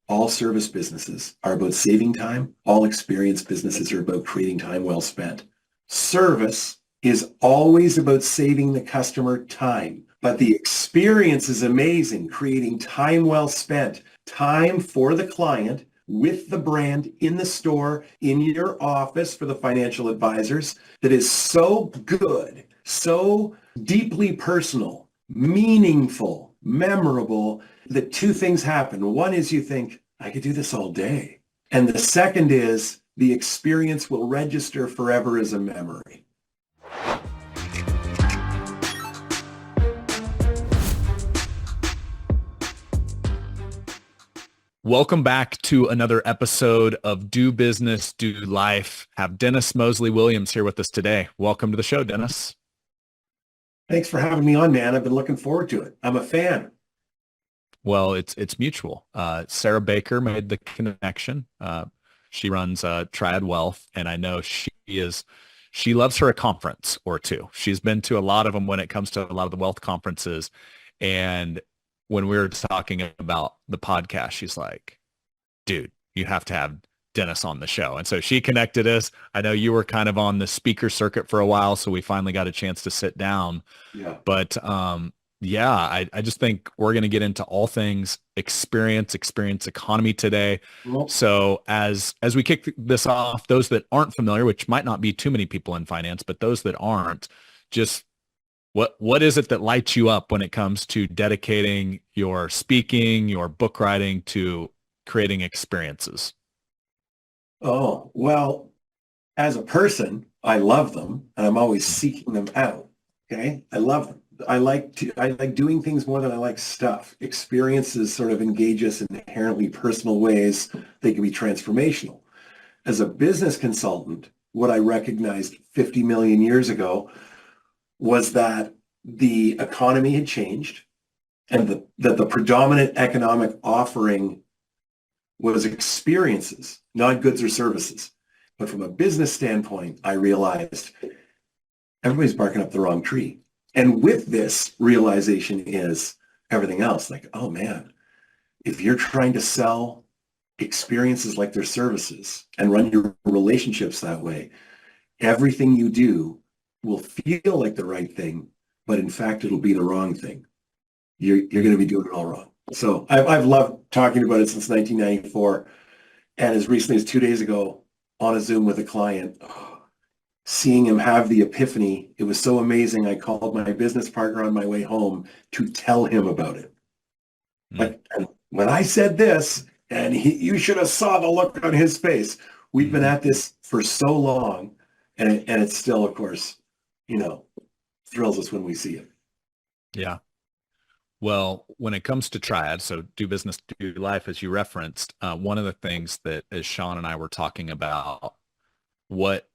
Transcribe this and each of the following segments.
All service businesses are about saving time. All experience businesses are about creating time well spent. Service is always about saving the customer time, but the experience is amazing, creating time well spent, time for the client with the brand in the store, in your office for the financial advisors that is so good, so deeply personal, meaningful, memorable, that two things happen. One is you think, I could do this all day. And the second is the experience will register forever as a memory. Welcome back to another episode of Do Business, Do Life. Have Dennis Moseley-Williams here with us today. Welcome to the show, Dennis. Thanks for having me on, man. I've been looking forward to it. I'm a fan. Well, it's mutual. Sarah Baker made the connection. She runs Triad Wealth, and I know she loves her a conference or two. She's been to a lot of them when it comes to a lot of the wealth conferences. And when we were talking about the podcast, she's like, dude, you have to have Dennis on the show. And so she connected us. I know you were kind of on the speaker circuit for a while, so we finally got a chance to sit down. Yeah. But I just think we're going to get into all things experience economy today. Well, So as we kick this off, those that aren't familiar, which might not be too many people in finance, but those that aren't, just what is it that lights you up when it comes to dedicating your speaking, your book writing to creating experiences? oh, well, as a person, I love them and I'm always seeking them out. Okay. I love them. I like doing things more than I like stuff. Experiences sort of engage us in inherently personal ways. They can be transformational. As a business consultant, what I recognized 50 million years ago was that the economy had changed and that the predominant economic offering was experiences, not goods or services. But from a business standpoint, I realized everybody's barking up the wrong tree. And with this realization is everything else. Like, oh man, if you're trying to sell experiences like they're services and run your relationships that way, everything you do will feel like the right thing, but in fact, it'll be the wrong thing. You're going to be doing it all wrong. So I've loved talking about it since 1994. And as recently as 2 days ago on a Zoom with a client, seeing him have the epiphany, it was so amazing. I called my business partner on my way home to tell him about it. Like, and when I said this, and you should have saw the look on his face. We've been at this for so long, and it's still, of course, thrills us when we see it. Yeah. Well, when it comes to Triad, so Do Business, Do Life, as you referenced, one of the things that as Sean and I were talking about, what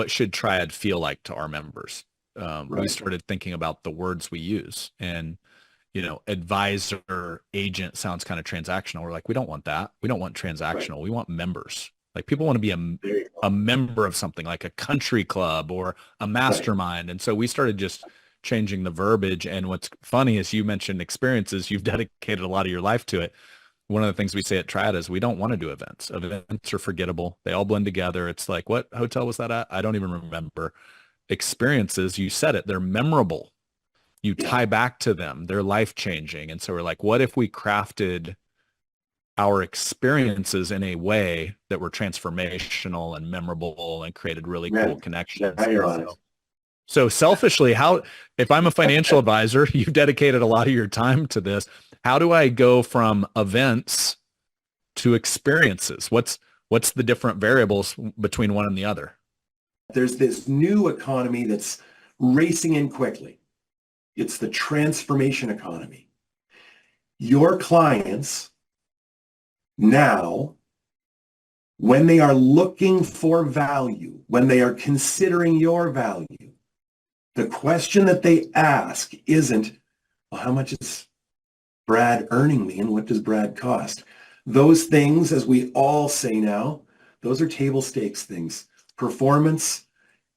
should Triad feel like to our members? We started thinking about the words we use, and advisor, agent sounds kind of transactional. We're like, we don't want that. We don't want transactional. We want members. Like, people want to be a member of something like a country club or a mastermind. And so we started just changing the verbiage. And what's funny is you mentioned experiences. You've dedicated a lot of your life to it. One of the things we say at Triad is we don't want to do events. Events are forgettable. They all blend together. It's like, what hotel was that at? I don't even remember. Experiences, you said it, they're memorable. You tie back to them. They're life-changing. And so we're like, what if we crafted our experiences in a way that were transformational and memorable and created really cool connections? So selfishly, if I'm a financial advisor, you've dedicated a lot of your time to this. How do I go from events to experiences? What's the different variables between one and the other? There's this new economy that's racing in quickly. It's the transformation economy. Your clients now, when they are looking for value, when they are considering your value, the question that they ask isn't, well, how much is Brad earning me and what does Brad cost? Those things, as we all say now, those are table stakes things. Performance,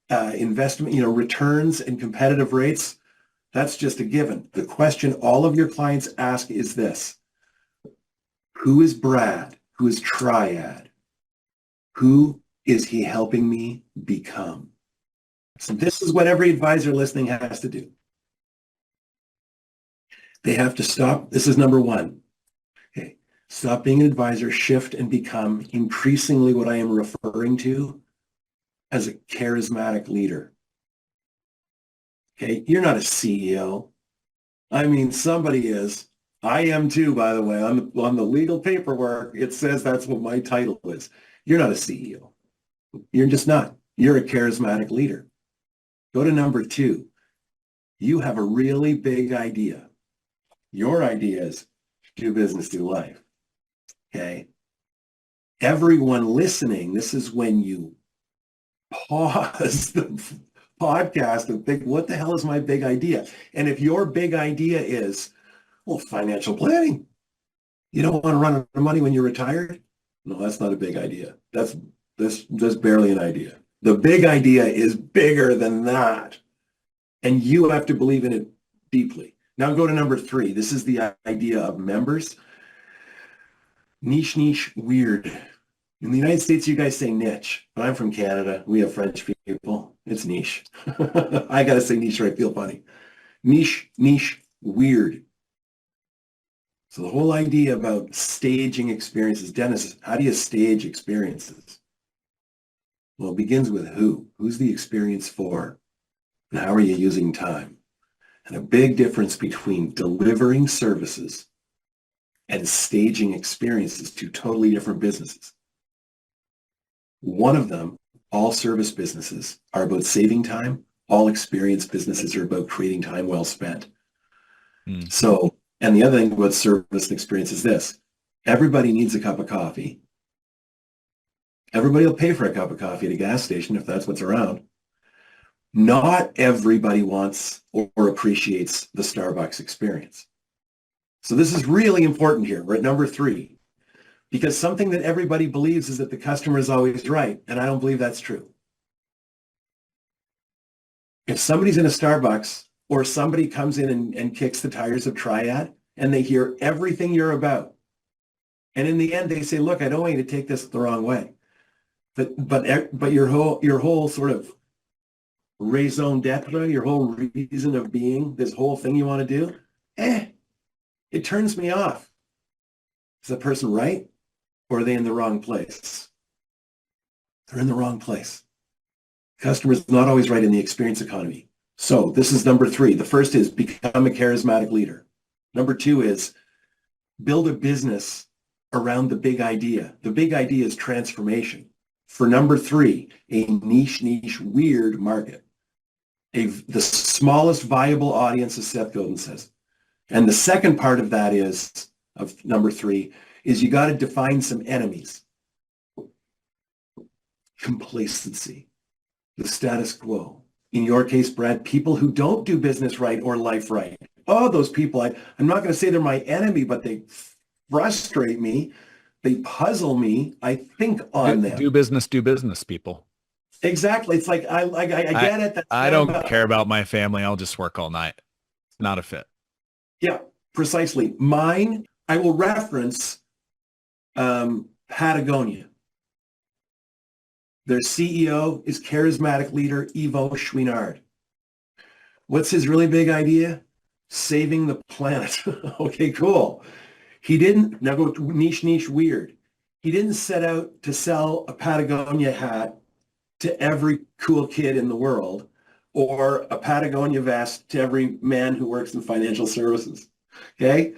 investment, returns and competitive rates, that's just a given. The question all of your clients ask is this: Who is Brad? Who is Triad? Who is he helping me become? So this is what every advisor listening has to do. They have to stop. This is number one. Okay. Stop being an advisor, shift and become increasingly what I am referring to as a charismatic leader. Okay. You're not a CEO. I mean, somebody is. I am too, by the way. On the legal paperwork, it says that's what my title is. You're not a CEO. You're just not. You're a charismatic leader. Go to number two. You have a really big idea. Your idea is do business, do life. Okay. Everyone listening, this is when you pause the podcast and think, what the hell is my big idea? And if your big idea is, well, financial planning, you don't want to run out of money when you're retired? No, that's not a big idea. That's barely an idea. The big idea is bigger than that. And you have to believe in it deeply. Now go to number three. This is the idea of members. Niche, weird. In the United States, you guys say niche, but I'm from Canada. We have French people. It's niche. I got to say niche or I feel funny. Niche, weird. So the whole idea about staging experiences, Dennis, how do you stage experiences? Well, it begins with who. Who's the experience for? And how are you using time? And a big difference between delivering services and staging experiences, two totally different businesses. One of them, all service businesses, are about saving time. All experience businesses are about creating time well spent. So, and the other thing about service and experience is this. Everybody needs a cup of coffee. Everybody will pay for a cup of coffee at a gas station if that's what's around. Not everybody wants or appreciates the Starbucks experience. So this is really important here. We're at number three, because something that everybody believes is that the customer is always right, and I don't believe that's true. If somebody's in a Starbucks or somebody comes in and kicks the tires of Triad and they hear everything you're about, and in the end they say, look, I don't want you to take this the wrong way, but your whole sort of raison d'etre, your whole reason of being, this whole thing you want to do, it turns me off. Is that person right, or are they in the wrong place? They're in the wrong place. Customer's not always right in the experience economy. So this is number three. The first is become a charismatic leader. Number two is build a business around the big idea. The big idea is transformation. For number three, a niche, weird market. The smallest viable audience, as Seth Godin says. And the second part of that is, of number three, is you got to define some enemies. Complacency, the status quo. In your case, Brad, people who don't do business right or life right. Oh, those people, I'm not going to say they're my enemy, but they frustrate me. They puzzle me. I think on them. Do business, people. Exactly. It's like, I get it. I don't care about my family. I'll just work all night. Not a fit. Yeah, precisely. Mine, I will reference Patagonia. Their CEO is charismatic leader Ivo Chouinard. What's his really big idea? Saving the planet. Okay, cool. He didn't, now go niche, weird. He didn't set out to sell a Patagonia hat to every cool kid in the world or a Patagonia vest to every man who works in financial services. Okay?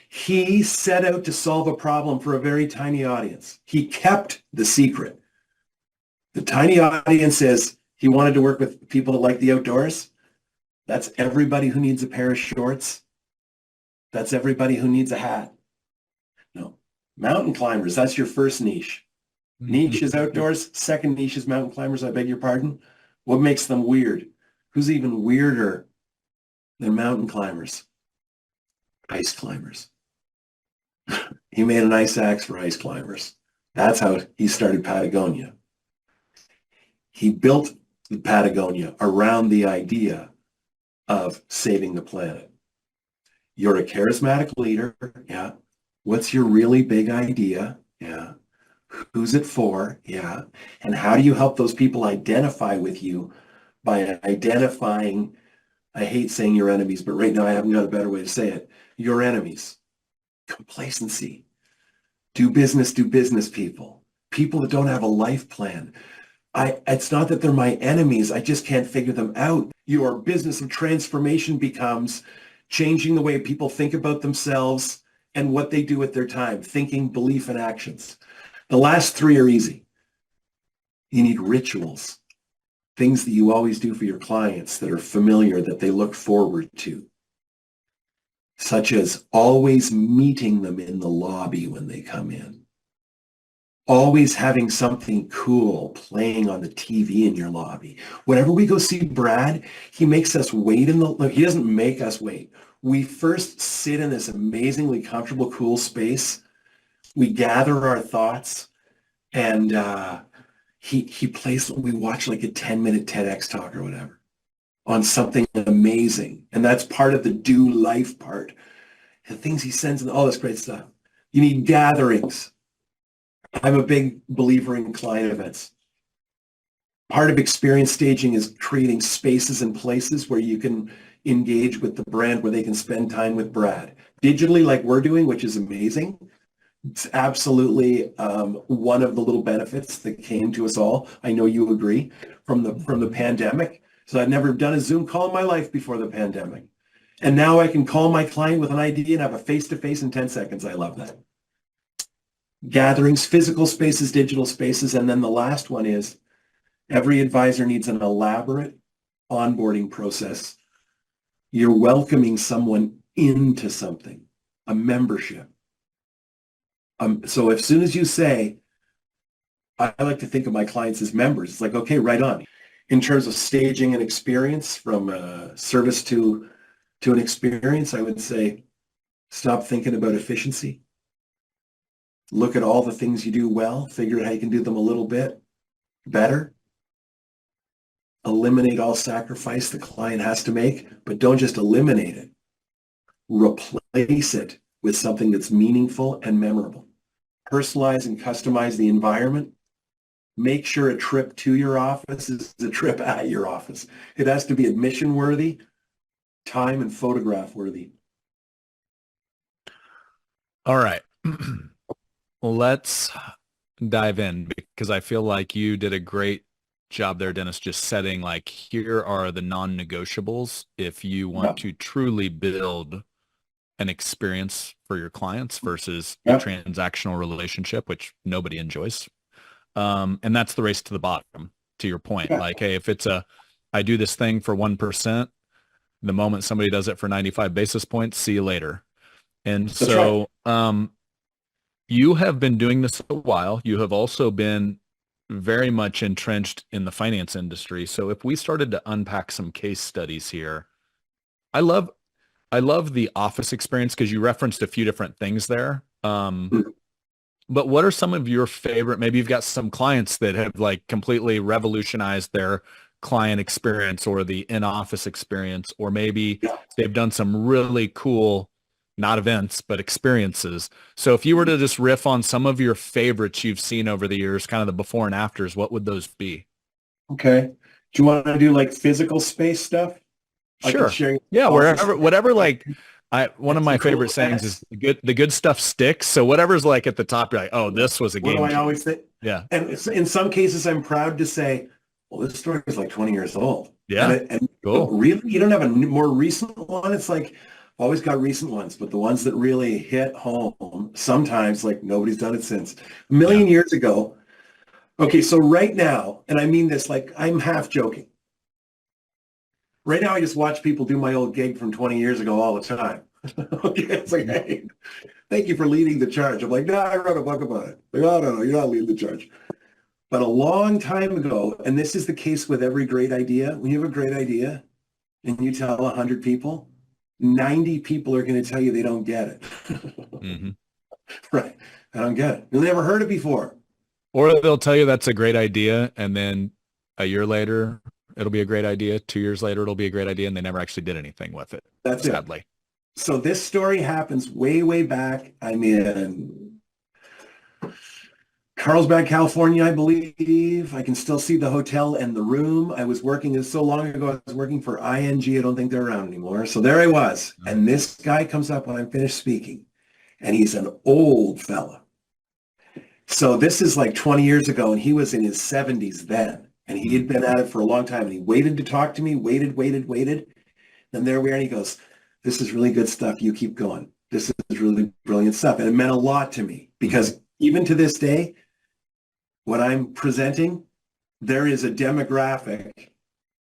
He set out to solve a problem for a very tiny audience. He kept the secret. The tiny audience is he wanted to work with people that like the outdoors. That's everybody who needs a pair of shorts. That's everybody who needs a hat. No. Mountain climbers, that's your first niche. Niche is outdoors. Second niche is mountain climbers. I beg your pardon. What makes them weird? Who's even weirder than mountain climbers? Ice climbers. He made an ice axe for ice climbers. That's how he started Patagonia. He built Patagonia around the idea of saving the planet. You're a charismatic leader, yeah. What's your really big idea? Yeah. Who's it for? Yeah. And how do you help those people identify with you by identifying, I hate saying your enemies, but right now I haven't got a better way to say it. Your enemies. Complacency. Do business people. People that don't have a life plan. It's not that they're my enemies. I just can't figure them out. Your business of transformation becomes changing the way people think about themselves and what they do with their time, thinking, belief, and actions. The last three are easy. You need rituals, things that you always do for your clients that are familiar, that they look forward to, such as always meeting them in the lobby when they come in, always having something cool playing on the TV in your lobby. Whenever we go see Brad, he makes us wait he doesn't make us wait. We first sit in this amazingly comfortable, cool space. We gather our thoughts, and he plays, we watch like a 10-minute TEDx talk or whatever on something amazing. And that's part of the do life part. The things he sends and all this great stuff. You need gatherings. I'm a big believer in client events. Part of experience staging is creating spaces and places where you can engage with the brand, where they can spend time with Brad. Digitally, like we're doing, which is amazing. It's absolutely one of the little benefits that came to us all. I know you agree, from the pandemic. So I'd never done a Zoom call in my life before the pandemic. And now I can call my client with an idea and have a face-to-face in 10 seconds. I love that. Gatherings, physical spaces, digital spaces. And then the last one is every advisor needs an elaborate onboarding process. You're welcoming someone into something, a membership. So as soon as you say, I like to think of my clients as members, it's like, okay, right on. In terms of staging an experience, from service to an experience, I would say, stop thinking about efficiency. Look at all the things you do well, figure out how you can do them a little bit better. Eliminate all sacrifice the client has to make, but don't just eliminate it. Replace it with something that's meaningful and memorable. Personalize and customize the environment. Make sure a trip to your office is a trip at your office. It has to be admission worthy, time and photograph worthy. All right. Let's dive in, because I feel like you did a great job there, Dennis, just setting like, here are the non-negotiables if you want to truly build an experience for your clients versus a transactional relationship, which nobody enjoys. And that's the race to the bottom, to your point. Like, hey, if it's I do this thing for 1%, the moment somebody does it for 95 basis points, see you later. And that's so you have been doing this a while. You have also been very much entrenched in the finance industry. So if we started to unpack some case studies here, I love the office experience, because you referenced a few different things there. But what are some of your favorite, maybe you've got some clients that have like completely revolutionized their client experience or the in-office experience, or maybe they've done some really cool, not events, but experiences. So if you were to just riff on some of your favorites you've seen over the years, kind of the before and afters, what would those be? Okay. Do you want to do like physical space stuff? Sure. Yeah, whatever. Like, one of my favorite sayings is the good stuff sticks. So whatever's like at the top, you're like, oh, this was a game What do changer. I always think? Yeah. And in some cases, I'm proud to say, well, this story is like 20 years old. Yeah. And cool. Really, you don't have a more recent one? It's like, I've always got recent ones, but the ones that really hit home, sometimes like nobody's done it since. A million years ago. Okay, so right now, and I mean this like I'm half joking. Right now, I just watch people do my old gig from 20 years ago all the time. Okay, it's like, hey, thank you for leading the charge. I'm like, no, I wrote a book about it. Like, oh, no, you're not leading the charge. But a long time ago, and this is the case with every great idea, when you have a great idea and you tell 100 people, 90 people are going to tell you they don't get it. Mm-hmm. Right. I don't get it. You've never heard it before. Or they'll tell you that's a great idea, and then a year later, it'll be a great idea. 2 years later, it'll be a great idea, and they never actually did anything with it. That's sadly. So this story happens way, way back. I'm in Carlsbad, California, I believe. I can still see the hotel and the room. I was working so long ago. I was working for ING. I don't think they're around anymore. So there I was. And this guy comes up when I'm finished speaking, and he's an old fella. So this is like 20 years ago, and he was in his 70s then. And he had been at it for a long time. And he waited to talk to me, waited. And there we are. And he goes, "This is really good stuff. You keep going. This is really brilliant stuff." And it meant a lot to me because even to this day, what I'm presenting, there is a demographic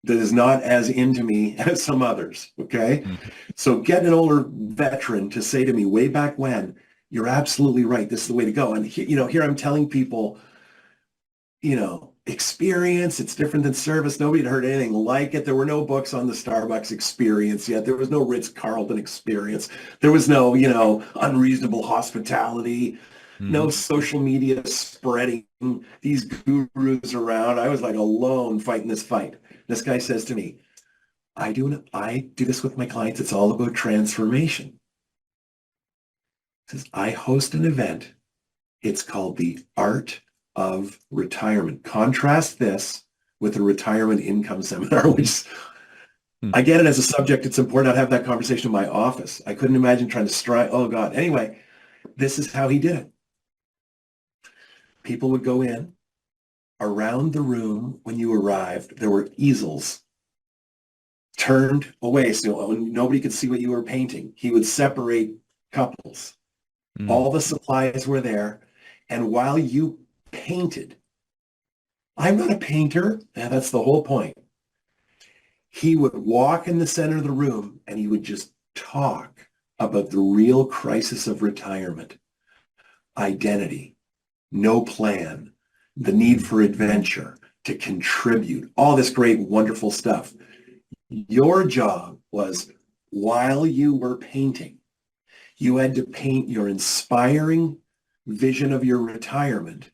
that is not as into me as some others. Okay. Mm-hmm. So get an older veteran to say to me way back when, "You're absolutely right. This is the way to go." And here I'm telling people, experience, it's different than service. Nobody had heard anything like it. There were no books on the Starbucks experience yet. There was no Ritz-Carlton experience. There was no, unreasonable hospitality, no social media spreading these gurus around. I was like alone fighting this fight. This guy says to me, I do this with my clients. It's all about transformation. He says, "I host an event. It's called the Art of Retirement. Contrast this with a retirement income seminar," which I get it as a subject. It's important to have that conversation in my office. I couldn't imagine trying to strike. Oh God. Anyway, this is how he did it. People would go in around the room. When you arrived, there were easels turned away so nobody could see what you were painting. He would separate couples. All the supplies were there. And while you painted, I'm not a painter. Yeah, that's the whole point. He would walk in the center of the room and he would just talk about the real crisis of retirement, identity, no plan, the need for adventure, to contribute, all this great, wonderful stuff. Your job was, while you were painting, you had to paint your inspiring vision of your retirement,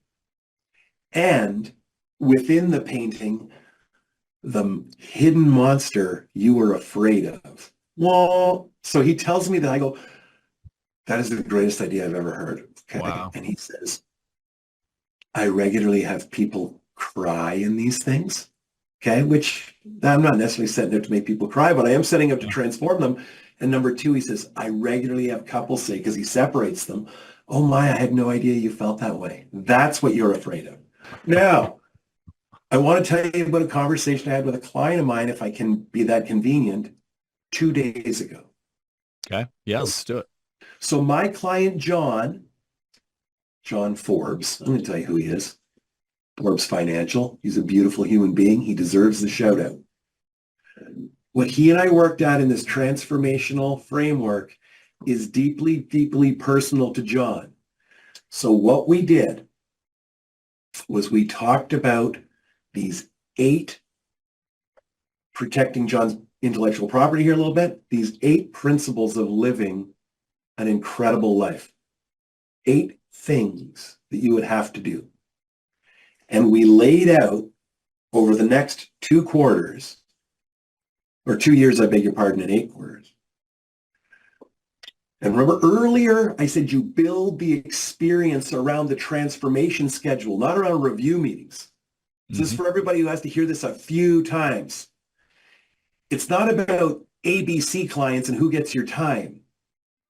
and within the painting, the hidden monster you were afraid of. Well, so he tells me that. I go, "That is the greatest idea I've ever heard." Okay. Wow. And he says, "I regularly have people cry in these things." Okay, which I'm not necessarily setting up to make people cry, but I am setting up to transform them. And number two, he says, "I regularly have couples say," because he separates them, "Oh my, I had no idea you felt that way." That's what you're afraid of. Now, I want to tell you about a conversation I had with a client of mine, if I can be that convenient, 2 days ago. Okay. Yeah, let's do it. So my client, John Forbes, I'm going to tell you who he is. Forbes Financial. He's a beautiful human being. He deserves the shout out. What he and I worked at in this transformational framework is deeply, deeply personal to John. So what we did was we talked about these 8, protecting John's intellectual property here a little bit, these 8 principles of living an incredible life. 8 things that you would have to do. And we laid out over the next 2 quarters, or 2 years, I beg your pardon, in 8 quarters. And remember earlier, I said you build the experience around the transformation schedule, not around review meetings. This is for everybody who has to hear this a few times. It's not about ABC clients and who gets your time.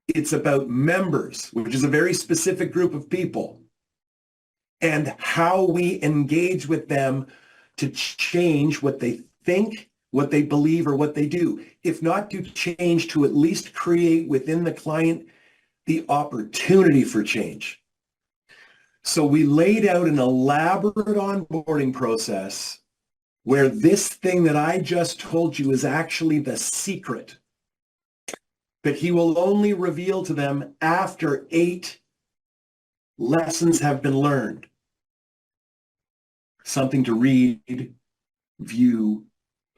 It's about members, which is a very specific group of people, and how we engage with them to change what they think, what they believe, or what they do. If not to change, to at least create within the client the opportunity for change. So we laid out an elaborate onboarding process where this thing that I just told you is actually the secret that he will only reveal to them after 8 lessons have been learned. Something to read, view,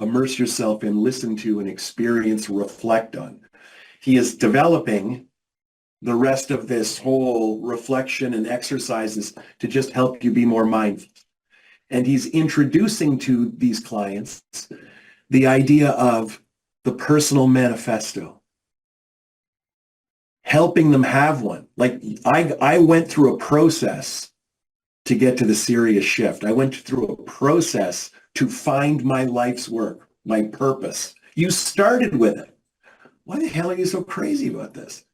immerse yourself in, listen to, and experience, reflect on. He is developing the rest of this whole reflection and exercises to just help you be more mindful. And he's introducing to these clients the idea of the personal manifesto. helping them have one. Like I went through a process to get to the serious shift. I went through a process to find my life's work, my purpose. You started with it. Why the hell are you so crazy about this?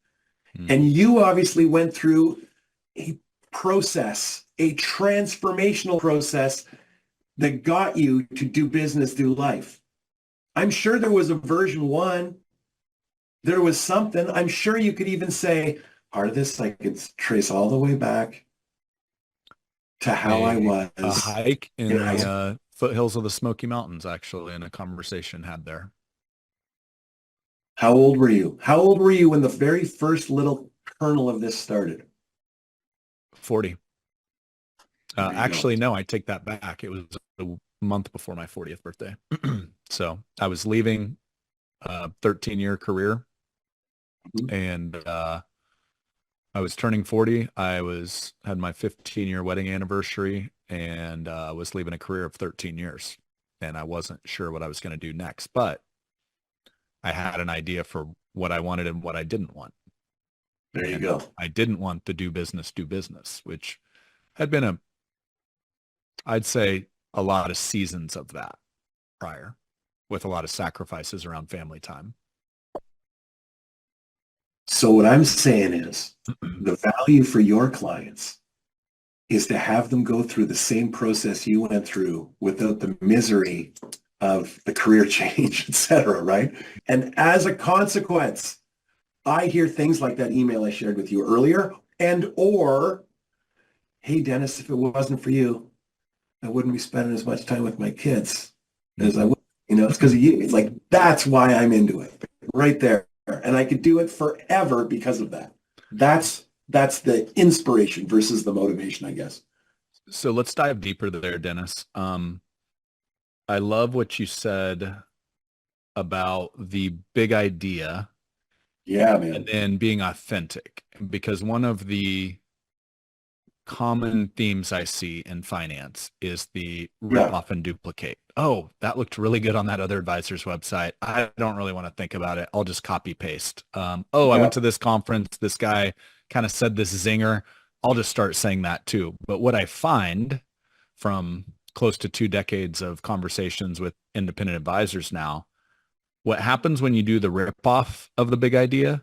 And you obviously went through a process, a transformational process that got you to do business through life. I'm sure there was a version 1. There was something. I'm sure you could even say, part of this I could trace all the way back to how I was. A hike in the foothills of the Smoky Mountains, actually, in a conversation had there. How old were you? How old were you when the very first little kernel of this started? 40. Actually, no, I take that back. It was a month before my 40th birthday. So I was leaving a 13-year career, and I was turning 40. I had my 15-year wedding anniversary, and was leaving a career of 13 years. And I wasn't sure what I was going to do next, but I had an idea for what I wanted and what I didn't want. There you go. I didn't want the do business, which had been I'd say a lot of seasons of that prior, with a lot of sacrifices around family time. So what I'm saying is the value for your clients is to have them go through the same process you went through without the misery of the career change, et cetera, right? And as a consequence, I hear things like that email I shared with you earlier, or, hey, Dennis, if it wasn't for you, I wouldn't be spending as much time with my kids as I would. It's because of you. It's like, that's why I'm into it right there. And I could do it forever because of that. That's the inspiration versus the motivation, I guess. So let's dive deeper there, Dennis. I love what you said about the big idea. Yeah, man. And then being authentic, because one of the common themes I see in finance is the rip off and duplicate. Oh, that looked really good on that other advisor's website. I don't really want to think about it. I'll just copy paste. I went to this conference. This guy kind of said this zinger. I'll just start saying that too. But what I find from close to 2 decades of conversations with independent advisors now, what happens when you do the rip off of the big idea,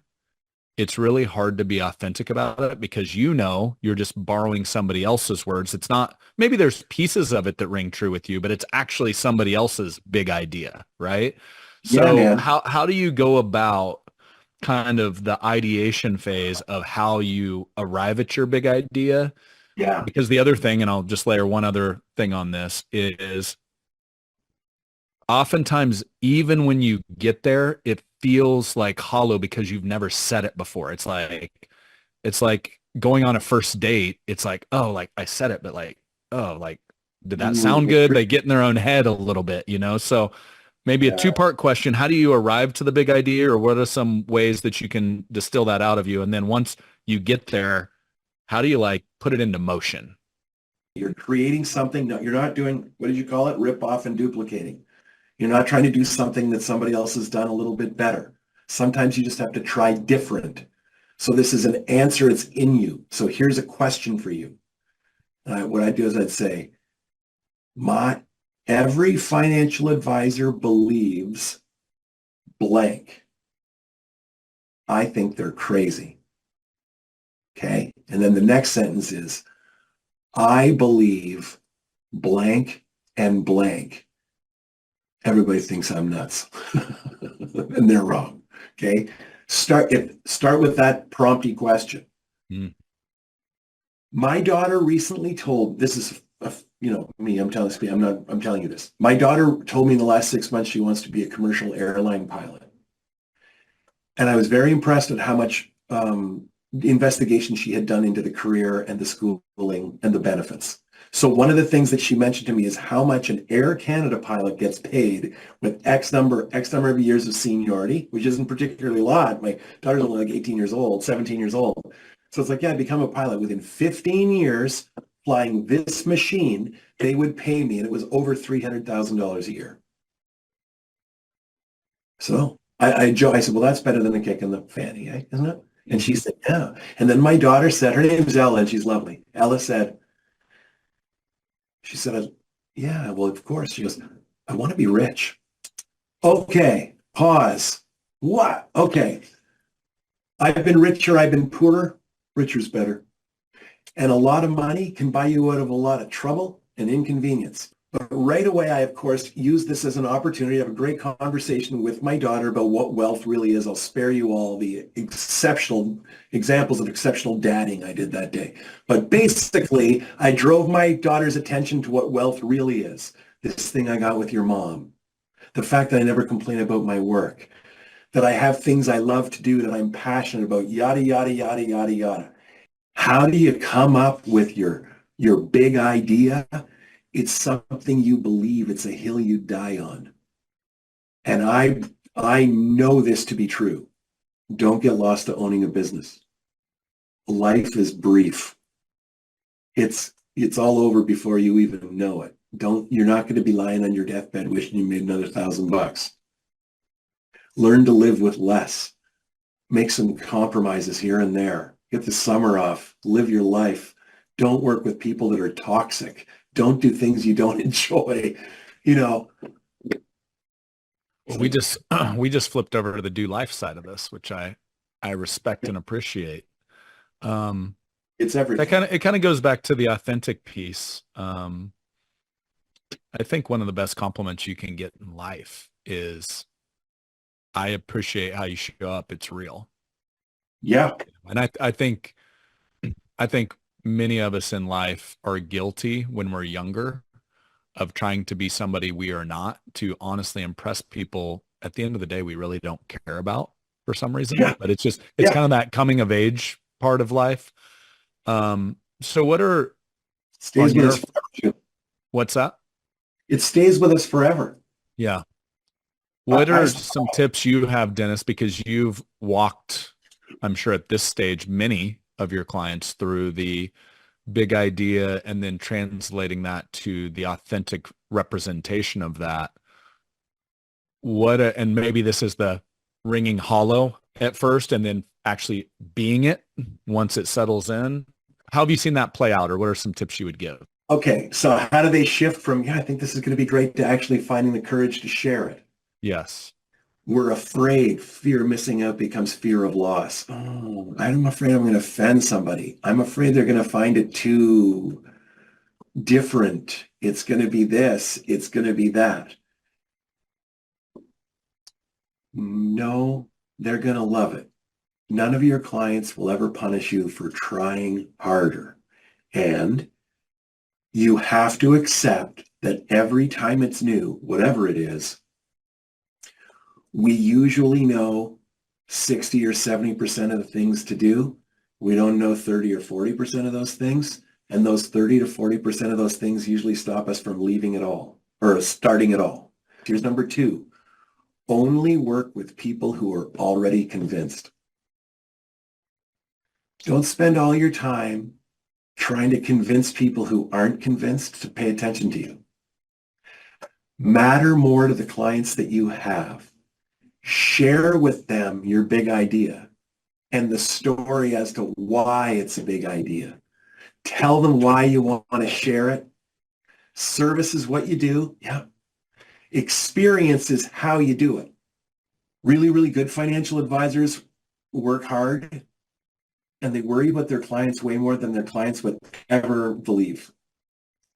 it's really hard to be authentic about it, because you're just borrowing somebody else's words. It's not, maybe there's pieces of it that ring true with you, but it's actually somebody else's big idea, right? So how do you go about kind of the ideation phase of how you arrive at your big idea? Yeah. Because the other thing, and I'll just layer one other thing on this, is oftentimes, even when you get there, it feels like hollow because you've never said it before. It's like going on a first date. It's like, oh, like I said it, but like, oh, like, did that sound good? They get in their own head a little bit, So maybe a 2-part question. How do you arrive to the big idea, or what are some ways that you can distill that out of you? And then once you get there, how do you like put it into motion? You're creating something. No, you're not doing, what did you call it? Rip off and duplicating. You're not trying to do something that somebody else has done a little bit better. Sometimes you just have to try different. So this is an answer. It's in you. So here's a question for you. What I do is I'd say, every financial advisor believes blank. I think they're crazy. Okay. And then the next sentence is, I believe blank and blank. Everybody thinks I'm nuts and they're wrong. Okay. Start with that prompty question. My daughter recently told, this is, me, I'm telling you this. My daughter told me in the last 6 months she wants to be a commercial airline pilot. And I was very impressed at how much investigation she had done into the career and the schooling and the benefits. So one of the things that she mentioned to me is how much an Air Canada pilot gets paid with X number of years of seniority, which isn't particularly a lot. My daughter's only like 18 years old, 17 years old. So it's like, yeah, I become a pilot. Within 15 years flying this machine, they would pay me, and it was over $300,000 a year. So I said, well, that's better than a kick in the fanny, isn't it? And she said, yeah. And then my daughter said, her name is Ella, and she's lovely. Ella said, she said, yeah, well, of course. She goes, I want to be rich. Okay, pause. What? Okay. I've been richer, I've been poorer. Richer's better. And a lot of money can buy you out of a lot of trouble and inconvenience. But right away, I, of course, use this as an opportunity to have a great conversation with my daughter about what wealth really is. I'll spare you all the exceptional examples of exceptional dadding I did that day. But basically, I drove my daughter's attention to what wealth really is. This thing I got with your mom. The fact that I never complain about my work. That I have things I love to do that I'm passionate about. Yada, yada, yada, yada, yada. How do you come up with your big idea? It's something you believe. It's a hill you die on. And I know this to be true. Don't get lost to owning a business. Life is brief. It's all over before you even know it. You're not going to be lying on your deathbed wishing you made another $1,000. Learn to live with less. Make some compromises here and there. Get the summer off. Live your life. Don't work with people that are toxic. Don't do things you don't enjoy. You know. Well, we just flipped over to the do life side of this, which I respect and appreciate. It's everything. It kind of goes back to the authentic piece. I think one of the best compliments you can get in life is, I appreciate how you show up. It's real. Yeah. And I think many of us in life are guilty when we're younger of trying to be somebody we are not, to honestly impress people at the end of the day we really don't care about for some reason. Yeah. But it's Yeah. kind of that coming of age part of life. So what are Stays with us forever. What's that? It stays with us forever. Yeah. What are some tips you have, Dennis, because you've walked, I'm sure at this stage, many of your clients through the big idea and then translating that to the authentic representation of that. And maybe this is the ringing hollow at first and then actually being it once it settles in. How have you seen that play out, or what are some tips you would give? Okay, so how do they shift from, yeah, I think this is going to be great, to actually finding the courage to share it? Yes. We're afraid. Fear of missing out becomes fear of loss. Oh, I'm afraid I'm going to offend somebody. I'm afraid they're going to find it too different. It's going to be this. It's going to be that. No, they're going to love it. None of your clients will ever punish you for trying harder. And you have to accept that every time it's new, whatever it is, we usually know 60 or 70% of the things to do. We don't know 30 or 40% of those things. And those 30 to 40% of those things usually stop us from leaving at all, or starting at all. Here's number 2. Only work with people who are already convinced. Don't spend all your time trying to convince people who aren't convinced to pay attention to you. Matter more to the clients that you have. Share with them your big idea and the story as to why it's a big idea. Tell them why you want to share it. Service is what you do. Yeah. Experience is how you do it. Really, really good financial advisors work hard, and they worry about their clients way more than their clients would ever believe.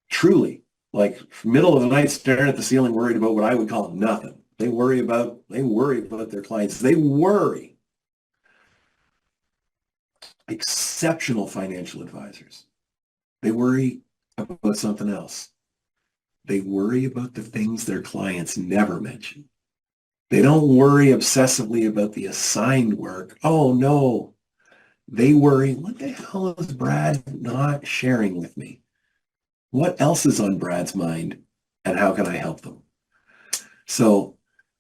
Truly, like middle of the night staring at the ceiling, worried about what I would call nothing. They worry about their clients. They worry. Exceptional financial advisors. They worry about something else. They worry about the things their clients never mention. They don't worry obsessively about the assigned work. Oh no. They worry, what the hell is Brad not sharing with me? What else is on Brad's mind, and how can I help them? So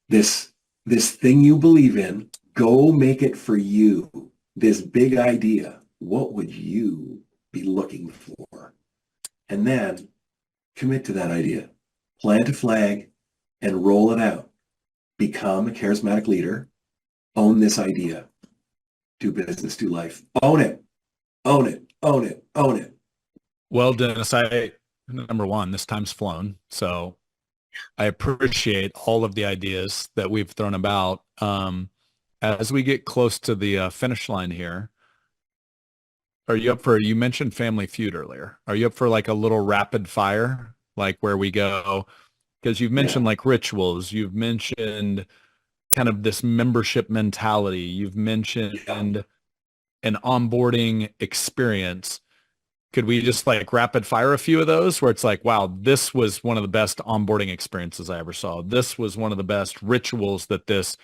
this thing you believe in, go make it for you. This big idea, what would you be looking for? And then commit to that idea. Plant a flag and roll it out. Become a charismatic leader. Own this idea. do business, do life. Own it, own it, own it, own it. Well, Dennis, number one, this time's flown. So I appreciate all of the ideas that we've thrown about. As we get close to the finish line here, are you up for, you mentioned Family Feud earlier. Are you up for like a little rapid fire, like where we go? Because you've mentioned like rituals, you've mentioned kind of this membership mentality, you've mentioned an onboarding experience. Could we just like rapid fire a few of those where it's like, wow, this was one of the best onboarding experiences I ever saw. This was one of the best rituals that this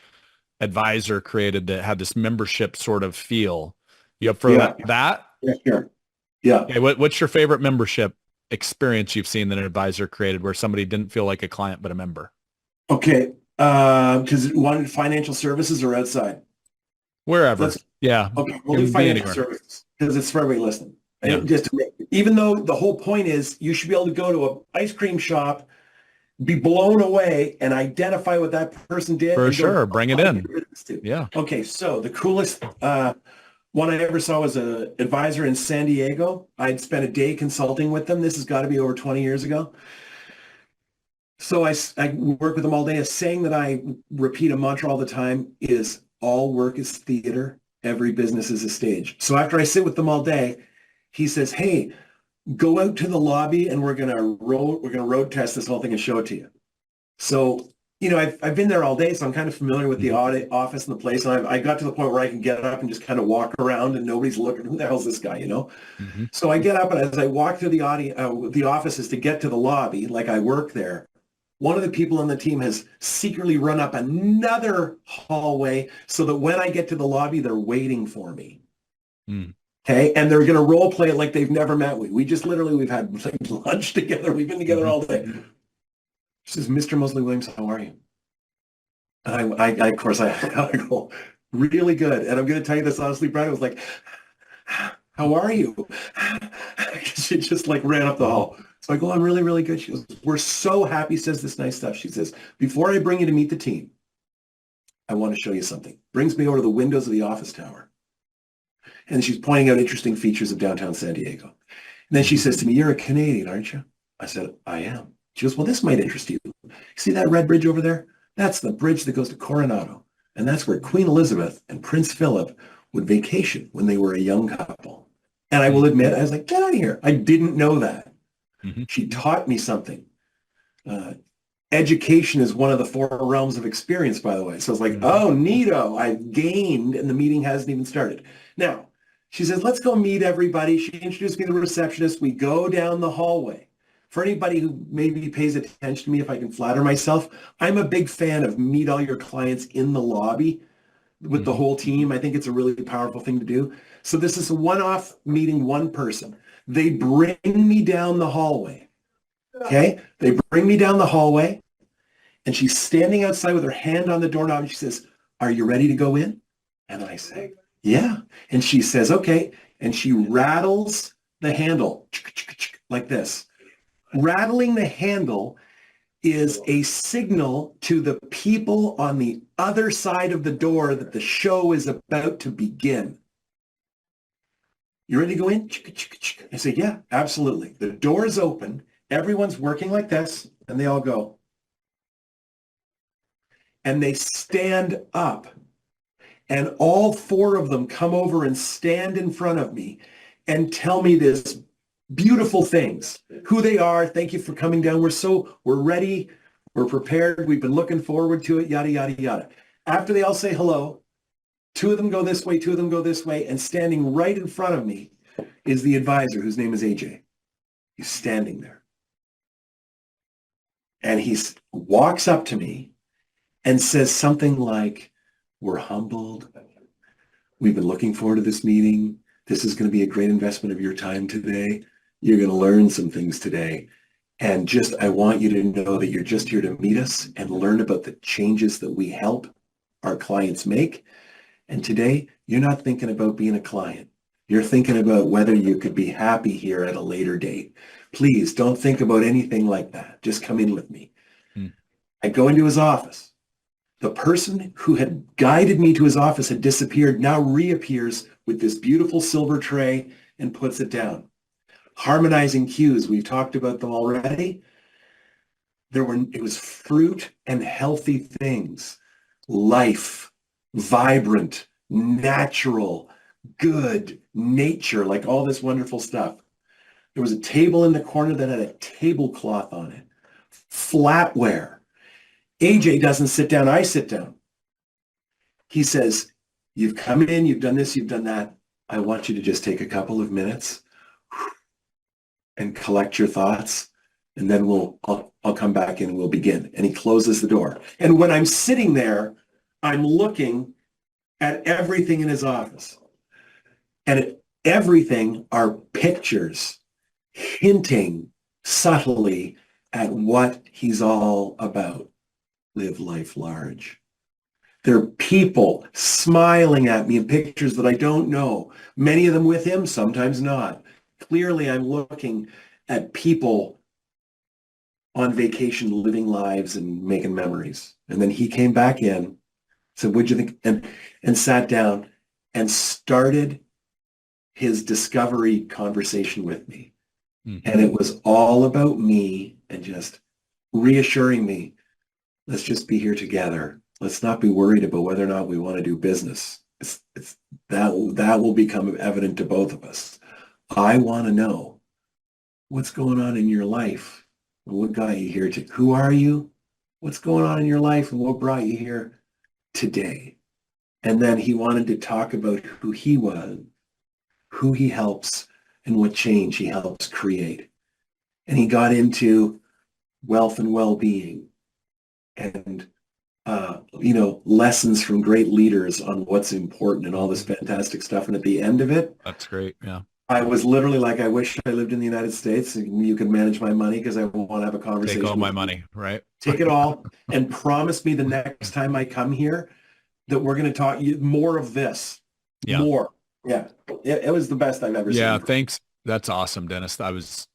advisor created that had this membership sort of feel. You up for that? Yeah, sure. Yeah. Okay, what's your favorite membership experience you've seen that an advisor created where somebody didn't feel like a client but a member? Okay. Because wanted financial services or outside? Wherever. Yeah. Okay. We'll do financial services because it's for everybody listening. Yeah. Even though the whole point is you should be able to go to an ice cream shop, be blown away, and identify what that person did. For sure. Bring it in. Yeah. Okay. So the coolest one I ever saw was an advisor in San Diego. I'd spent a day consulting with them. This has got to be over 20 years ago. So I work with them all day. A saying that I repeat a mantra all the time is all work is theater. Every business is a stage. So after I sit with them all day, he says, hey, go out to the lobby and we're going to road test this whole thing and show it to you. So, you know, I've been there all day, so I'm kind of familiar with the audit office and the place. And I got to the point where I can get up and just kind of walk around and nobody's looking, who the hell's this guy, you know? Mm-hmm. So I get up, and as I walk through the offices to get to the lobby, like I work there, one of the people on the team has secretly run up another hallway so that when I get to the lobby, they're waiting for me. Mm. Okay. And they're going to role play it like they've never met me. We've had like lunch together. We've been together all day. She says, Mr. Moseley-Williams, how are you? And I of course, I go, really good. And I'm going to tell you this honestly, Brian, I was like, how are you? She just like ran up the hall. So I go, I'm really, really good. She goes, we're so happy, says this nice stuff. She says, before I bring you to meet the team, I want to show you something. Brings me over to the windows of the office tower. And she's pointing out interesting features of downtown San Diego. And then she says to me, you're a Canadian, aren't you? I said, I am. She goes, well, this might interest you. See that red bridge over there? That's the bridge that goes to Coronado. And that's where Queen Elizabeth and Prince Philip would vacation when they were a young couple. And I will admit, I was like, get out of here. I didn't know that. Mm-hmm. She taught me something. Education is one of the 4 realms of experience, by the way. So I was like, oh, neato. I've gained, and the meeting hasn't even started. Now, she says, let's go meet everybody. She introduced me to the receptionist. We go down the hallway. For anybody who maybe pays attention to me, if I can flatter myself, I'm a big fan of meet all your clients in the lobby with the whole team. I think it's a really powerful thing to do. So this is a one-off meeting, one person. They bring me down the hallway. Okay? They bring me down the hallway, and she's standing outside with her hand on the doorknob, and she says, are you ready to go in? And I say, yeah. And she says, okay. And she rattles the handle like this. Rattling the handle is a signal to the people on the other side of the door that the show is about to begin. You ready to go in? I say, yeah, absolutely. The door is open. Everyone's working like this, and they all go. And they stand up. And all 4 of them come over and stand in front of me and tell me this beautiful things, who they are. Thank you for coming down. We're ready. We're prepared. We've been looking forward to it, yada, yada, yada. After they all say hello, 2 of them go this way, 2 of them go this way, and standing right in front of me is the advisor, whose name is AJ. He's standing there. And he walks up to me and says something like, we're humbled. We've been looking forward to this meeting. This is going to be a great investment of your time today. You're going to learn some things today. And I want you to know that you're just here to meet us and learn about the changes that we help our clients make. And today, you're not thinking about being a client. You're thinking about whether you could be happy here at a later date. Please don't think about anything like that. Just come in with me. I go into his office. The person who had guided me to his office had disappeared, now reappears with this beautiful silver tray and puts it down. Harmonizing cues, we've talked about them already. It was fruit and healthy things, life, vibrant, natural, good, nature, like all this wonderful stuff. There was a table in the corner that had a tablecloth on it, flatware. AJ doesn't sit down, I sit down. He says, you've come in, you've done this, you've done that. I want you to just take a couple of minutes and collect your thoughts, and then I'll come back in and we'll begin. And he closes the door. And when I'm sitting there, I'm looking at everything in his office. And everything are pictures hinting subtly at what he's all about. Live life large. There are people smiling at me in pictures that I don't know. Many of them with him, sometimes not. Clearly, I'm looking at people on vacation, living lives and making memories. And then he came back in, said, what'd you think? And sat down and started his discovery conversation with me. Mm-hmm. And it was all about me and just reassuring me, let's just be here together. Let's not be worried about whether or not we want to do business. That will become evident to both of us. I want to know what's going on in your life. What got you here? Who are you? What's going on in your life and what brought you here today? And then he wanted to talk about who he was, who he helps, and what change he helps create. And he got into wealth and well-being and lessons from great leaders on what's important and all this fantastic stuff. And at the end of it, that's great. Yeah. I was literally like, I wish I lived in the United States and you could manage my money because I want to have a conversation. Take all my money, right? Take it all and promise me the next time I come here that we're going to talk more of this. Yeah. More. Yeah. It was the best I've ever seen. Yeah. Thanks. That's awesome, Dennis. I was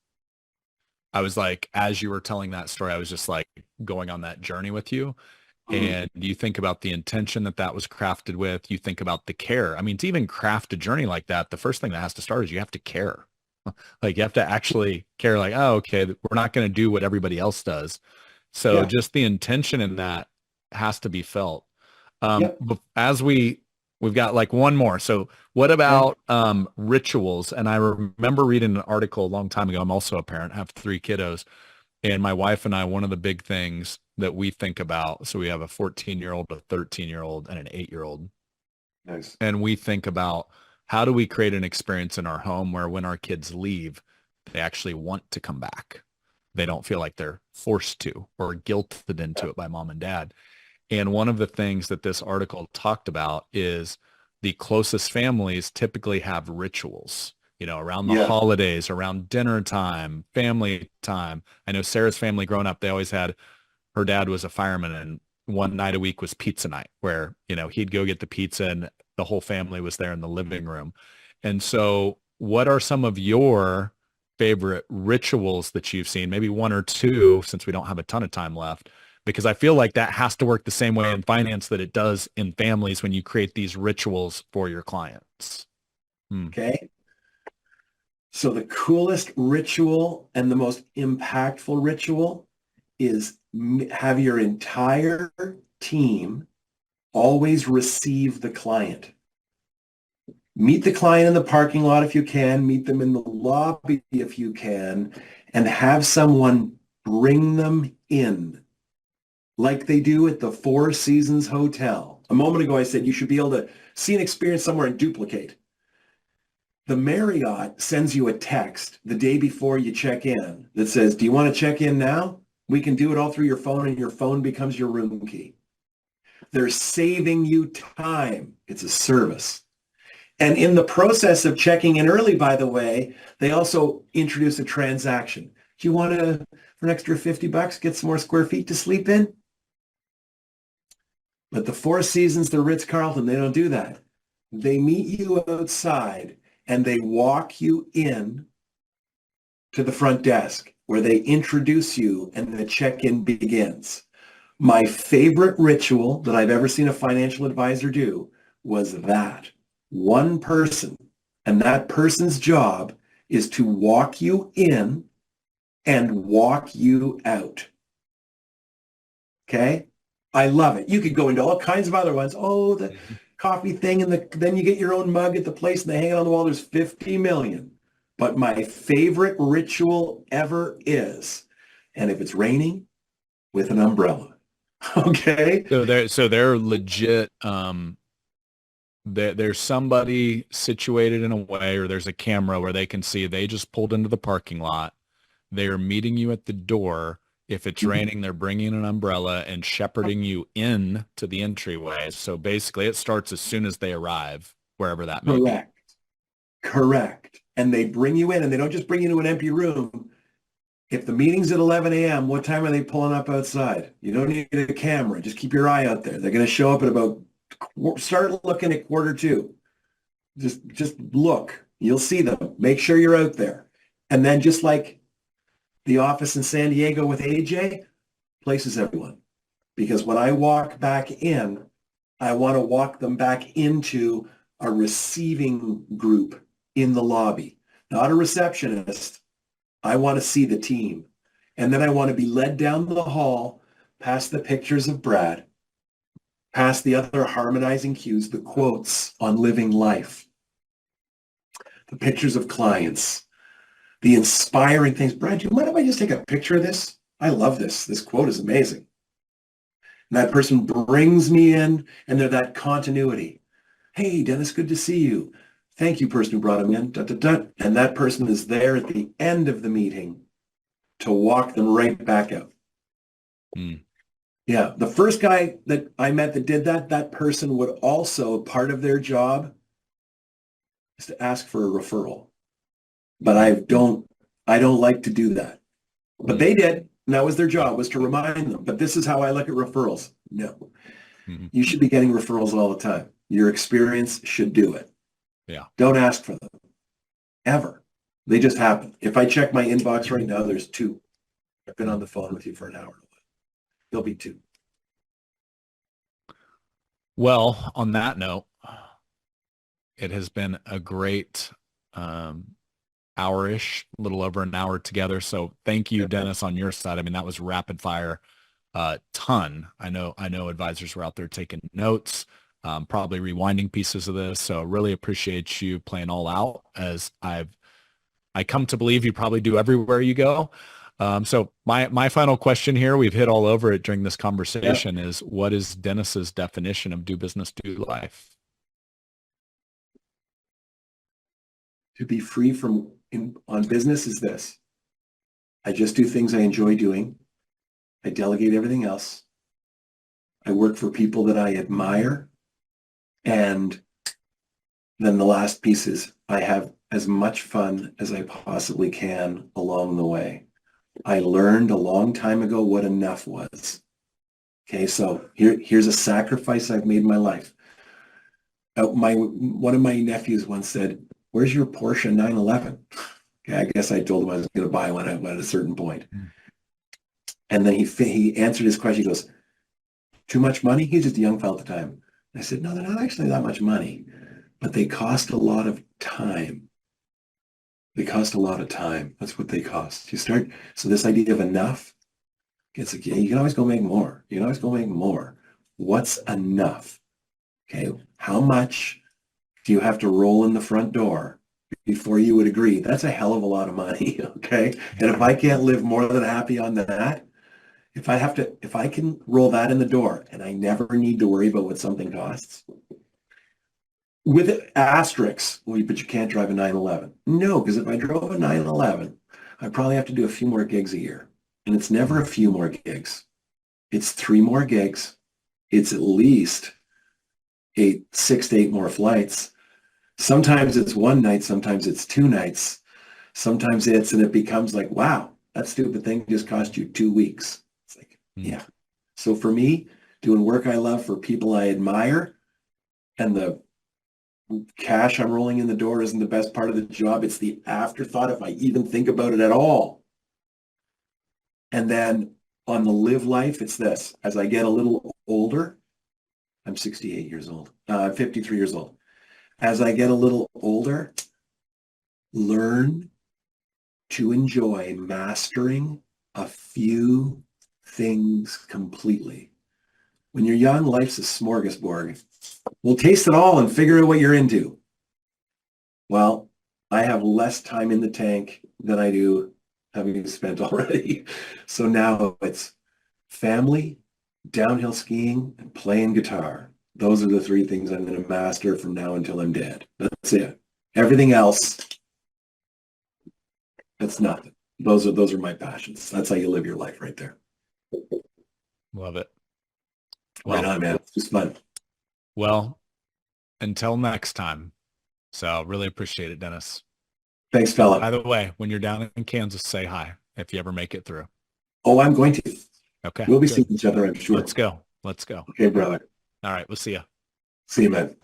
like, as you were telling that story, I was just like going on that journey with you. And you think about the intention that was crafted with, you think about the care. I mean, to even craft a journey like that, the first thing that has to start is you have to care. Like you have to actually care, like, oh, okay, we're not going to do what everybody else does. So just the intention in that has to be felt. As we've got like one more. So what about rituals? And I remember reading an article a long time ago. I'm also a parent, have 3 kiddos. And my wife and I, one of the big things that we think about, so we have a 14-year-old, a 13-year-old, and an 8-year-old. Nice. And we think about how do we create an experience in our home where when our kids leave, they actually want to come back. They don't feel like they're forced to or guilted into it by mom and dad. And one of the things that this article talked about is the closest families typically have rituals. Around the holidays, around dinner time, family time. I know Sarah's family growing up, they always had, her dad was a fireman and one night a week was pizza night where, he'd go get the pizza and the whole family was there in the living room. And so what are some of your favorite rituals that you've seen? Maybe 1 or 2, since we don't have a ton of time left, because I feel like that has to work the same way in finance that it does in families when you create these rituals for your clients. Okay. So the coolest ritual and the most impactful ritual is have your entire team always receive the client. Meet the client in the parking lot if you can, meet them in the lobby if you can, and have someone bring them in like they do at the Four Seasons Hotel. A moment ago, I said you should be able to see an experience somewhere and duplicate. The Marriott sends you a text the day before you check in that says, do you want to check in now? We can do it all through your phone and your phone becomes your room key. They're saving you time. It's a service. And in the process of checking in early, by the way, they also introduce a transaction. Do you want to, for an extra $50, get some more square feet to sleep in? But the Four Seasons, the Ritz-Carlton, they don't do that. They meet you outside and they walk you in to the front desk where they introduce you and the check-in begins. My favorite ritual that I've ever seen a financial advisor do was that one person, and that person's job is to walk you in and walk you out. Okay? I love it. You could go into all kinds of other ones. Oh, the coffee thing, and then you get your own mug at the place and they hang it on the wall. There's 50 million. But my favorite ritual ever is, and if it's raining, with an umbrella. Okay? So they're legit. There's somebody situated in a way, or there's a camera where they can see they just pulled into the parking lot. They're meeting you at the door. If it's raining, they're bringing an umbrella and shepherding you in to the entryway. So basically, it starts as soon as they arrive, wherever that may be. Correct. Correct. And they bring you in, and they don't just bring you to an empty room. If the meeting's at 11 a.m., what time are they pulling up outside? You don't need a camera. Just keep your eye out there. They're going to show up at about, start looking at 1:45. Just look. You'll see them. Make sure you're out there. And then just like the office in San Diego with AJ, places everyone. Because when I walk back in, I want to walk them back into a receiving group in the lobby, not a receptionist. I want to see the team. And then I want to be led down the hall, past the pictures of Brad, past the other harmonizing cues, the quotes on living life, the pictures of clients, the inspiring things. Brad, do you mind if I just take a picture of this? I love this. This quote is amazing. And that person brings me in, and they're that continuity. Hey, Dennis, good to see you. Thank you, person who brought him in. Da, da, da. And that person is there at the end of the meeting to walk them right back out. Yeah, the first guy that I met that did that, that person would also, part of their job is to ask for a referral. But I don't like to do that. But they did, and that was their job, was to remind them. But this is how I look at referrals. No. You should be getting referrals all the time. Your experience should do it. Yeah. Don't ask for them. Ever. They just happen. If I check my inbox right now, there's 2. I've been on the phone with you for an hour. There'll be 2. Well, on that note, it has been a great hour-ish, a little over an hour together. So thank you, Dennis, on your side. I mean, that was rapid fire, ton. I know advisors were out there taking notes, probably rewinding pieces of this. So really appreciate you playing all out, as I come to believe you probably do everywhere you go. So my final question here, we've hit all over it during this conversation, is what is Dennis's definition of do business, do life? To be free from on business is this. I just do things I enjoy doing. I delegate everything else. I work for people that I admire. And then the last piece is I have as much fun as I possibly can along the way. I learned a long time ago what enough was. Okay, so here's a sacrifice I've made in my life. One of my nephews once said, "Where's your Porsche 911?" Okay, I guess I told him I was going to buy one at a certain point. And then he answered his question. He goes, "Too much money?" He's just a young fellow at the time. I said, "No, they're not actually that much money, but they cost a lot of time. They cost a lot of time. That's what they cost." So this idea of enough, it's like, yeah, you can always go make more. You can always go make more. What's enough? Okay, how much do you have to roll in the front door before you would agree? That's a hell of a lot of money, okay? And if I can't live more than happy on that, if I can roll that in the door and I never need to worry about what something costs, with asterisks, well, but you can't drive a 911. No, because if I drove a 911, I probably have to do a few more gigs a year. And it's never a few more gigs. It's 3 more gigs. It's at least 6 to 8 more flights. Sometimes it's 1 night, sometimes it's 2 nights. Sometimes and it becomes like, wow, that stupid thing just cost you 2 weeks. It's like, yeah. So for me, doing work I love for people I admire, and the cash I'm rolling in the door isn't the best part of the job. It's the afterthought, if I even think about it at all. And then On the live life, it's this. As I get a little older, I'm 68 years old, 53 years old. As I get a little older, learn to enjoy mastering a few things completely. When you're young, life's a smorgasbord. We'll taste it all and figure out what you're into. Well, I have less time in the tank than I do having spent already. So now it's family, downhill skiing, and playing guitar. Those are the three things I'm going to master from now until I'm dead. That's it. Everything else, that's nothing. Those are my passions. That's how you live your life right there. Love it. Right on, man. It's just fun. Well, until next time. So really appreciate it, Dennis. Thanks, fella. By the way, when you're down in Kansas, say hi if you ever make it through. Oh, I'm going to. Okay. We'll be seeing each other, I'm sure. Let's go. Okay, brother. All right. We'll see you. See you, man.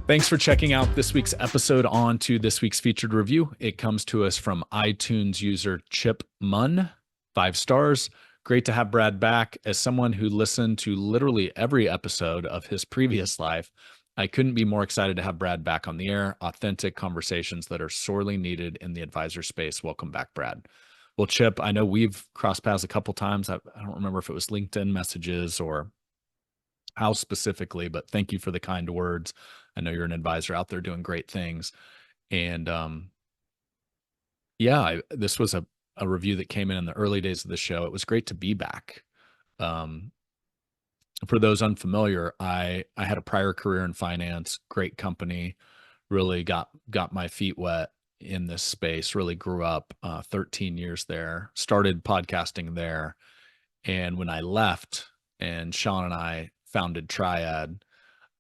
Thanks for checking out this week's episode. On to this week's featured review. It comes to us from iTunes user Chip Munn, 5 stars. Great to have Brad back. As someone who listened to literally every episode of his previous life, I couldn't be more excited to have Brad back on the air. Authentic conversations that are sorely needed in the advisor space. Welcome back, Brad. Well, Chip, I know we've crossed paths a couple times. I don't remember if it was LinkedIn messages or how specifically, but thank you for the kind words. I know you're an advisor out there doing great things. And this was a review that came in the early days of the show. It was great to be back. For those unfamiliar, I had a prior career in finance, great company, really got my feet wet in this space, really grew up 13 years there, started podcasting there. And when I left and Sean and I founded Triad,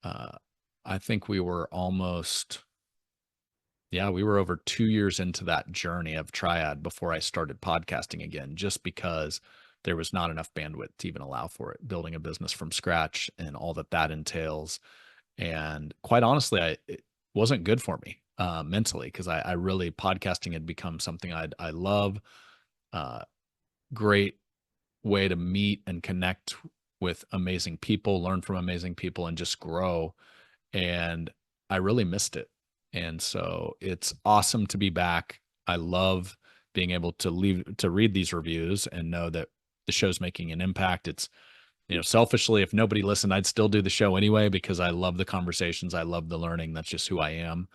I think we were over 2 years into that journey of Triad before I started podcasting again, just because there was not enough bandwidth to even allow for it, building a business from scratch and all that entails. And quite honestly, it wasn't good for me mentally, because I really, podcasting had become something I love. Great way to meet and connect with amazing people, learn from amazing people, and just grow. And I really missed it. And so it's awesome to be back. I love being able to read these reviews and know that the show's making an impact. It's, selfishly, if nobody listened, I'd still do the show anyway, because I love the conversations. I love the learning. That's just who I am.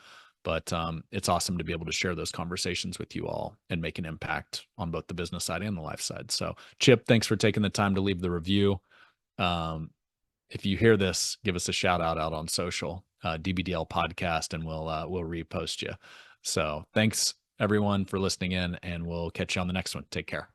But it's awesome to be able to share those conversations with you all and make an impact on both the business side and the life side. So Chip, thanks for taking the time to leave the review. If you hear this, give us a shout out on social, DBDL podcast, and we'll repost you. So thanks everyone for listening in, and we'll catch you on the next one. Take care.